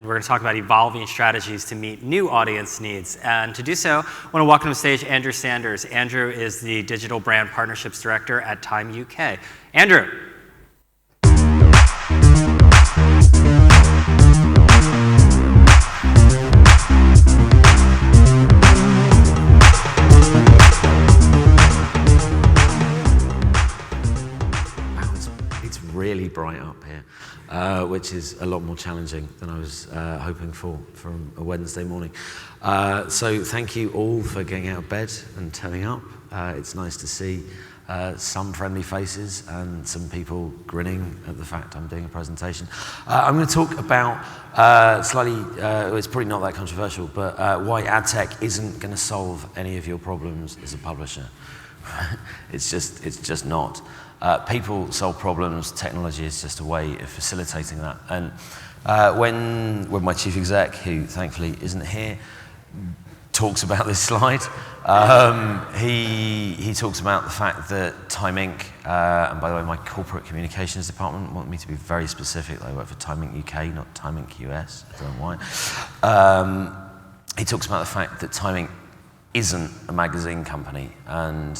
We're going to talk about evolving strategies to meet new audience needs. And to do so, I want to welcome to the stage Andrew Sanders. Andrew is the Digital Brand Partnerships Director at Time UK. Andrew. It's really bright up here, which is a lot more challenging than I was hoping for from a Wednesday morning. So thank you all for getting out of bed and turning up. It's nice to see some friendly faces and some people grinning at the fact I'm doing a presentation. I'm going to talk about it's probably not that controversial, but why Adtech isn't going to solve any of your problems as a publisher. It's just not. People solve problems, technology is just a way of facilitating that. And when my chief exec, who thankfully isn't here, talks about this slide, he talks about the fact that Time Inc., and by the way, my corporate communications department want me to be very specific. I work for Time Inc. UK, not Time Inc. US, I don't know why. He talks about the fact that Time Inc. isn't a magazine company, and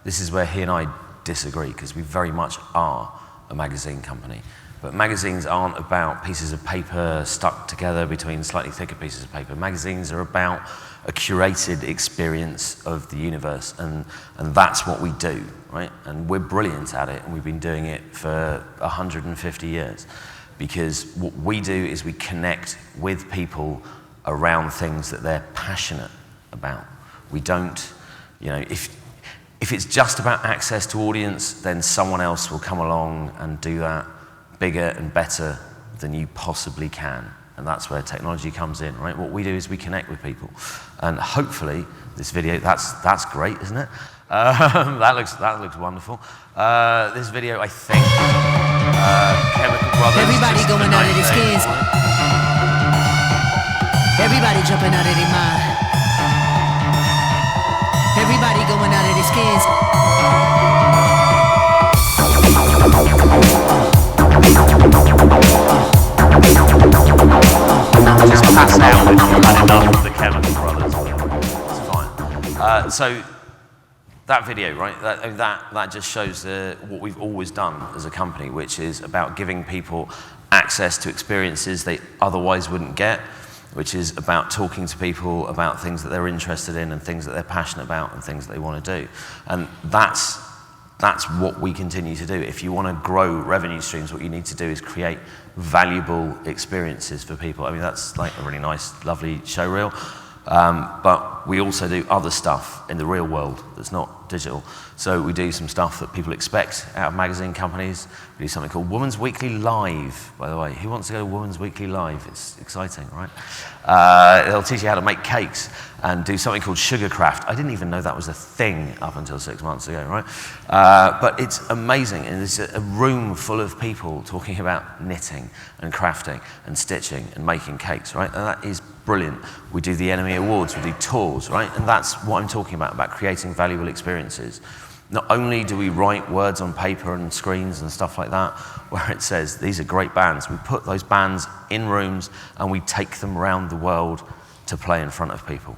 this is where he and I disagree, because we very much are a magazine company. But magazines aren't about pieces of paper stuck together between slightly thicker pieces of paper. Magazines are about a curated experience of the universe, and that's what we do, right? And we're brilliant at it, and we've been doing it for 150 years. Because what we do is we connect with people around things that they're passionate about. We don't, if it's just about access to audience, then someone else will come along and do that bigger and better than you possibly can. And that's where technology comes in, right? What we do is we connect with people. And hopefully, this video, that's great, isn't it? That looks wonderful. This video, I think, Chemical Brothers. Everybody going out of their skins. Everybody jumping out of their mind. Everybody going out of their skins. Just pass out when you've had enough of the Chemical Brothers. It's fine. So that video, right? That just shows what we've always done as a company, which is about giving people access to experiences they otherwise wouldn't get, which is about talking to people about things that they're interested in and things that they're passionate about and things that they want to do. And that's what we continue to do. If you want to grow revenue streams, what you need to do is create valuable experiences for people. I mean, that's like a really nice, lovely show reel. But we also do other stuff in the real world that's not digital. So we do some stuff that people expect out of magazine companies. We do something called Women's Weekly Live, by the way. Who wants to go to Women's Weekly Live? It's exciting, right? They'll teach you how to make cakes and do something called Sugarcraft. I didn't even know that was a thing up until 6 months ago, right? But it's amazing, and there's a room full of people talking about knitting and crafting and stitching and making cakes, right? And that is brilliant. We do the Enemy Awards, we do tours, right? And that's what I'm talking about creating valuable experiences. Not only do we write words on paper and screens and stuff like that, where it says, these are great bands, we put those bands in rooms and we take them around the world to play in front of people.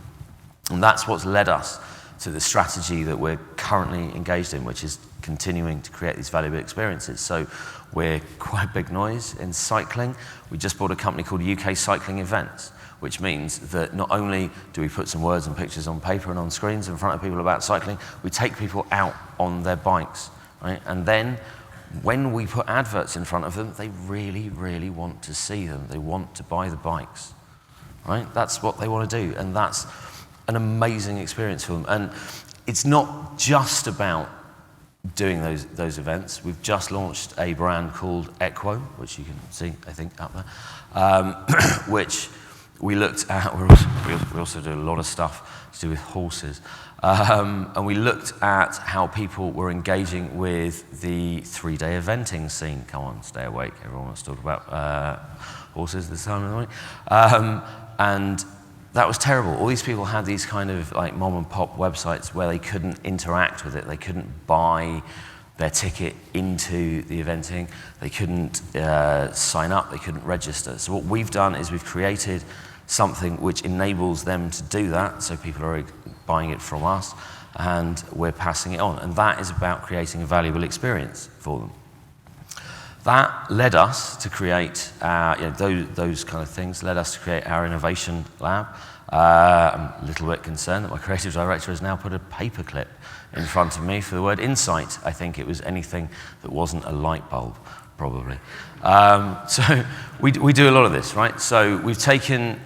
And that's what's led us to the strategy that we're currently engaged in, which is continuing to create these valuable experiences. So we're quite big noise in cycling. We just bought a company called UK Cycling Events, which means that not only do we put some words and pictures on paper and on screens in front of people about cycling, we take people out on their bikes, right? And then when we put adverts in front of them, they really, really want to see them. They want to buy the bikes, right? That's what they want to do, and that's an amazing experience for them. And it's not just about doing those events. We've just launched a brand called Equo, which you can see, I think, up there, which we looked at. We also do a lot of stuff to do with horses. And we looked at how people were engaging with the 3-day eventing scene. Come on, stay awake. Everyone wants to talk about horses this time of the morning. And that was terrible. All these people had these kind of like mom and pop websites where they couldn't interact with it. They couldn't buy their ticket into the eventing. They couldn't sign up, they couldn't register. So what we've done is we've created something which enables them to do that, so people are buying it from us, and we're passing it on. And that is about creating a valuable experience for them. That led us to create, those kind of things led us to create our innovation lab. I'm a little bit concerned that my creative director has now put a paperclip in front of me for the word insight. I think it was anything that wasn't a light bulb, probably. So we do a lot of this, right? So we've taken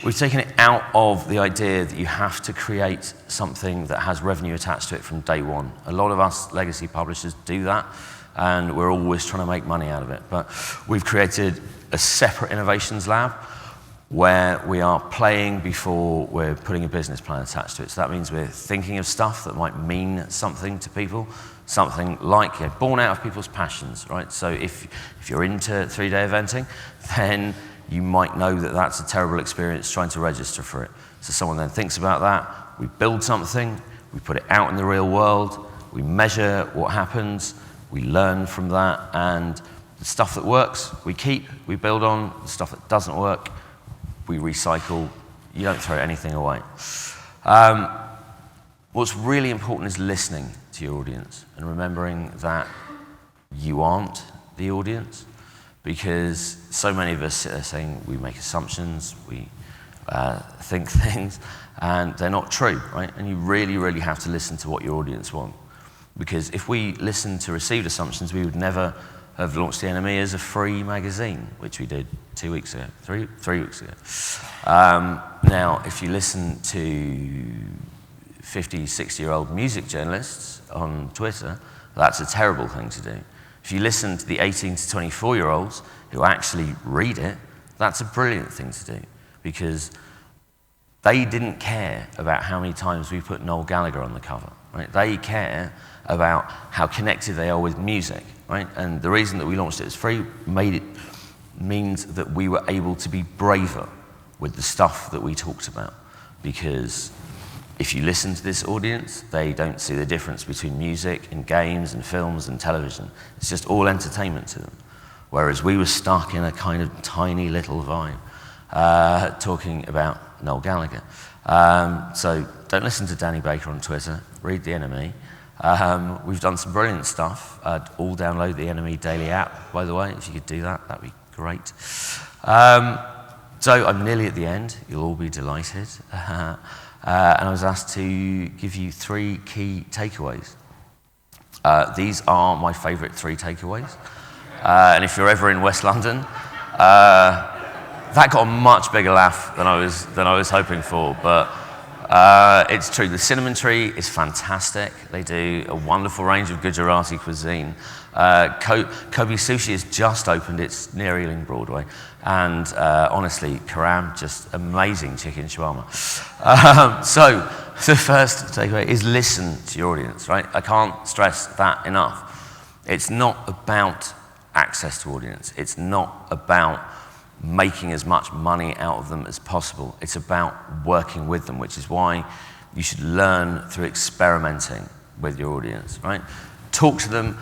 it out of the idea that you have to create something that has revenue attached to it from day one. A lot of us legacy publishers do that, and we're always trying to make money out of it. But we've created a separate innovations lab where we are playing before we're putting a business plan attached to it. So that means we're thinking of stuff that might mean something to people, something like born out of people's passions, right? So if you're into 3-day eventing, then you might know that that's a terrible experience trying to register for it. So someone then thinks about that, we build something, we put it out in the real world, we measure what happens, we learn from that, and the stuff that works, we keep, we build on. The stuff that doesn't work, we recycle. You don't throw anything away. What's really important is listening to your audience and remembering that you aren't the audience, because so many of us sit there saying we make assumptions, we think things, and they're not true, right? And you really, really have to listen to what your audience want. Because if we listened to received assumptions, we would never have launched The Enemy as a free magazine, which we did 2 weeks ago, three weeks ago. Now, if you listen to 50, 60-year-old music journalists on Twitter, that's a terrible thing to do. If you listen to the 18 to 24-year-olds who actually read it, that's a brilliant thing to do, because they didn't care about how many times we put Noel Gallagher on the cover, right? They care about how connected they are with music, right? And the reason that we launched it as free means that we were able to be braver with the stuff that we talked about, because if you listen to this audience, they don't see the difference between music and games and films and television. It's just all entertainment to them. Whereas we were stuck in a kind of tiny little vibe, talking about Noel Gallagher. So don't listen to Danny Baker on Twitter, read The Enemy. We've done some brilliant stuff. All download the Enemy daily app, by the way. If you could do that, that'd be great. So I'm nearly at the end. You'll all be delighted. And I was asked to give you 3 key takeaways. These are my favourite 3 takeaways. And if you're ever in West London, that got a much bigger laugh than I was hoping for. But it's true. The Cinnamon Tree is fantastic. They do a wonderful range of Gujarati cuisine. Kobe Sushi has just opened. It's near Ealing Broadway. And honestly, Karam, just amazing chicken shawarma. So the first takeaway is listen to your audience, right? I can't stress that enough. It's not about access to audience. It's not about making as much money out of them as possible. It's about working with them, which is why you should learn through experimenting with your audience, right? Talk to them,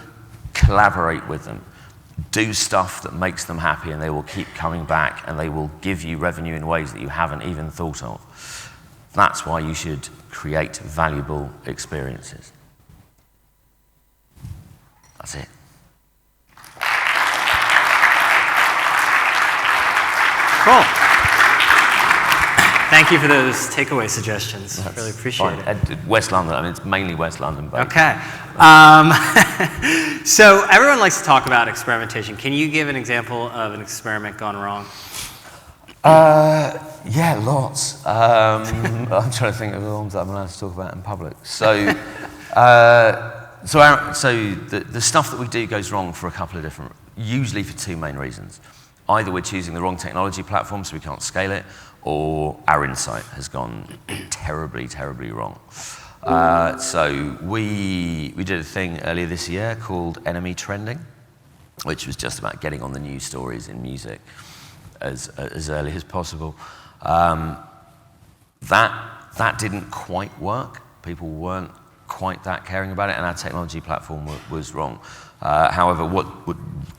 collaborate with them, do stuff that makes them happy, and they will keep coming back, and they will give you revenue in ways that you haven't even thought of. That's why you should create valuable experiences. That's it. Cool. Thank you for those takeaway suggestions. I really appreciate it. West London, I mean, it's mainly West London. But okay. So everyone likes to talk about experimentation. Can you give an example of an experiment gone wrong? Yeah, lots. I'm trying to think of the ones that I'm allowed to talk about in public. So, the stuff that we do goes wrong for a couple of different, usually for 2 main reasons. Either we're choosing the wrong technology platform so we can't scale it, or our insight has gone terribly, terribly wrong. So we did a thing earlier this year called Enemy Trending, which was just about getting on the news stories in music as early as possible. That didn't quite work. People weren't quite that caring about it, and our technology platform was wrong. However, what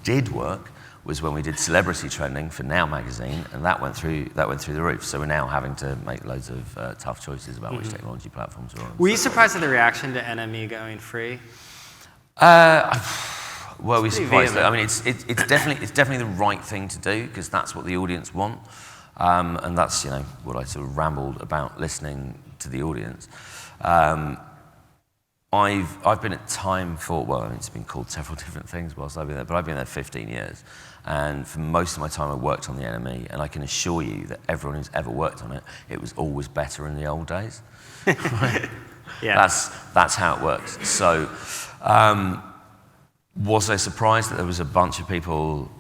did work was when we did celebrity trending for Now magazine, and that went through the roof. So we're now having to make loads of tough choices about which technology platforms we're on. Were you surprised at the reaction to NME going free? Well, we surprised. vehement. I mean, it's definitely the right thing to do because that's what the audience want, and that's what I sort of rambled about listening to the audience. I've been at Time for, well, I mean, it's been called several different things whilst I've been there, but I've been there 15 years. And for most of my time I worked on the NME, and I can assure you that everyone who's ever worked on it, it was always better in the old days. Right? Yeah. That's how it works. So, was I surprised that there was a bunch of people,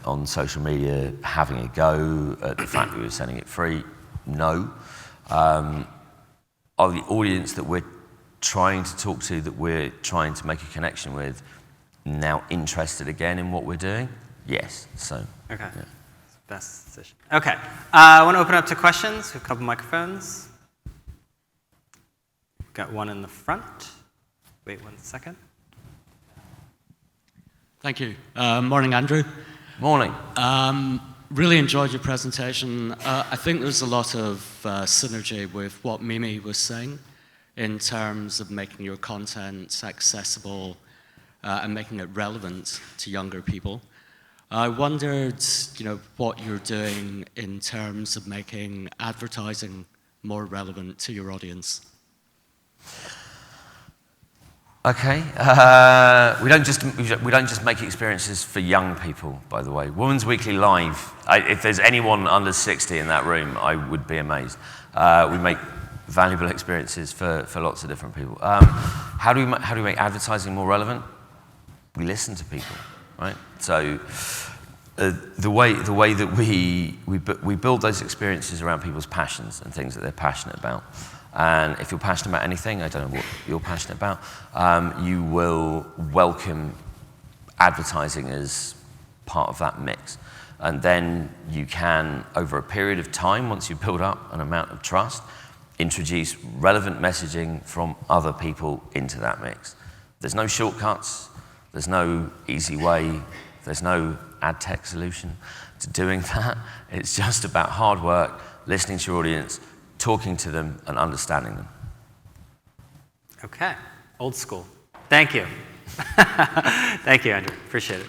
on social media having a go at the fact that we were sending it free? No. Are the audience that we're trying to talk to, that we're trying to make a connection with, now interested again in what we're doing? Yes. So. Okay. Yeah. Best decision. Okay. I want to open up to questions. We have a couple microphones. Got one in the front. Wait 1 second. Thank you. Morning, Andrew. Morning. Really enjoyed your presentation. I think there's a lot of synergy with what Mimi was saying in terms of making your content accessible and making it relevant to younger people. I wondered, what you're doing in terms of making advertising more relevant to your audience. Okay. We don't just make experiences for young people, by the way. Women's Weekly Live. If there's anyone under 60 in that room, I would be amazed. We make valuable experiences for lots of different people. How do we make advertising more relevant? We listen to people, right? So the way that we build those experiences around people's passions and things that they're passionate about. And if you're passionate about anything, I don't know what you're passionate about, you will welcome advertising as part of that mix. And then you can, over a period of time, once you build up an amount of trust, introduce relevant messaging from other people into that mix. There's no shortcuts, there's no easy way, there's no Adtech solution to doing that. It's just about hard work, listening to your audience, talking to them and understanding them. Okay. Old school. Thank you. Thank you, Andrew. Appreciate it.